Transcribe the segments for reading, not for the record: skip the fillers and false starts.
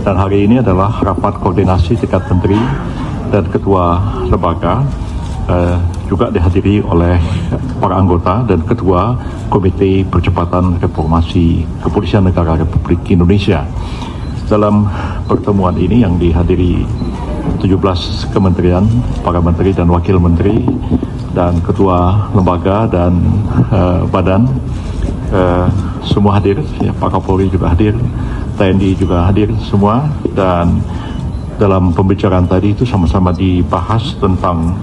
Dan hari ini adalah rapat koordinasi tingkat menteri dan ketua lembaga, juga dihadiri oleh para anggota dan ketua Komite Percepatan Reformasi Kepolisian Negara Republik Indonesia. Dalam pertemuan ini yang dihadiri 17 kementerian, para menteri dan wakil menteri, dan ketua lembaga dan badan, semua hadir, ya, Pak Kapolri juga hadir, TNI juga hadir semua, dan dalam pembicaraan tadi itu sama-sama dibahas tentang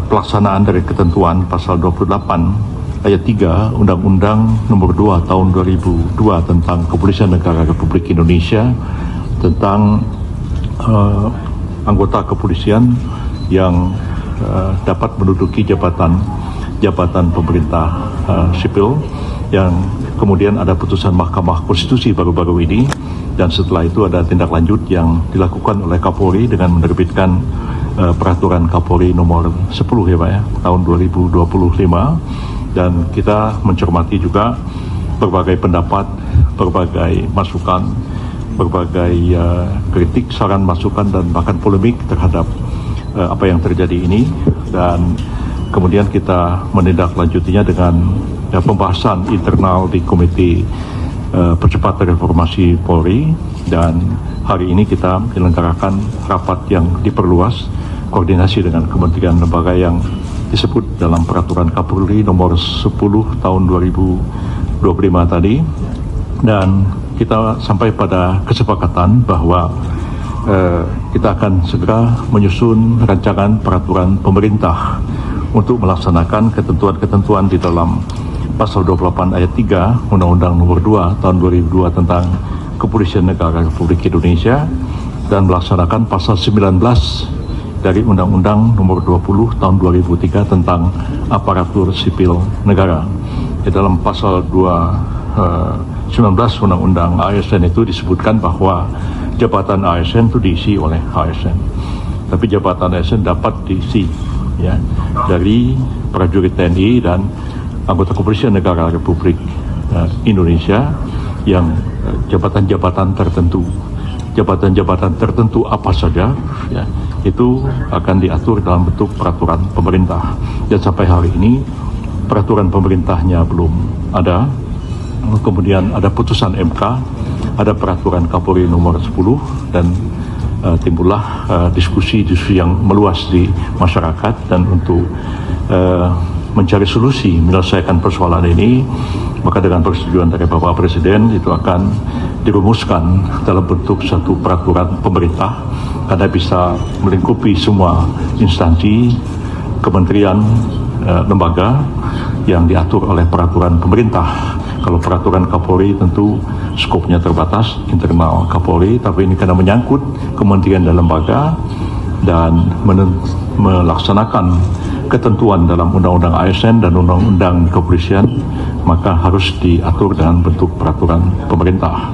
pelaksanaan dari ketentuan pasal 28 ayat 3 Undang-Undang Nomor 2 Tahun 2002 tentang Kepolisian Negara Republik Indonesia tentang anggota kepolisian yang dapat menduduki jabatan pemerintah sipil, yang kemudian ada putusan Mahkamah Konstitusi baru-baru ini, dan setelah itu ada tindak lanjut yang dilakukan oleh Kapolri dengan menerbitkan peraturan Kapolri nomor 10 ya Pak ya, tahun 2025, dan kita mencermati juga berbagai pendapat, berbagai masukan, berbagai kritik, saran, masukan, dan bahkan polemik terhadap apa yang terjadi ini, dan kemudian kita menindaklanjutinya dengan pembahasan internal di Komite Percepatan Reformasi Polri, dan hari ini kita menyelenggarakan rapat yang diperluas koordinasi dengan kementerian lembaga yang disebut dalam peraturan Kapolri nomor 10 tahun 2025 tadi, dan kita sampai pada kesepakatan bahwa kita akan segera menyusun rancangan peraturan pemerintah untuk melaksanakan ketentuan-ketentuan di dalam pasal 28 ayat 3 Undang-Undang Nomor 2 tahun 2002 tentang Kepolisian Negara Republik Indonesia, dan melaksanakan pasal 19 dari Undang-Undang Nomor 20 tahun 2003 tentang Aparatur Sipil Negara. Di dalam pasal 19 Undang-Undang ASN itu disebutkan bahwa jabatan ASN itu diisi oleh ASN, tapi jabatan ASN dapat diisi ya dari prajurit TNI dan anggota Kepolisian Negara Republik Indonesia yang jabatan-jabatan tertentu apa saja ya, itu akan diatur dalam bentuk peraturan pemerintah, dan sampai hari ini peraturan pemerintahnya belum ada. Kemudian ada putusan MK, ada peraturan Kapolri nomor 10, dan timbullah diskusi yang meluas di masyarakat, dan untuk mencari solusi menyelesaikan persoalan ini, maka dengan persetujuan dari Bapak Presiden itu akan dirumuskan dalam bentuk satu peraturan pemerintah, karena bisa melingkupi semua instansi, kementerian, lembaga yang diatur oleh peraturan pemerintah. Kalau peraturan Kapolri tentu skopnya terbatas, internal Kapolri, tapi ini karena menyangkut kementerian dan lembaga dan melaksanakan ketentuan dalam Undang-Undang ASN dan Undang-Undang Kepolisian, maka harus diatur dengan bentuk peraturan pemerintah.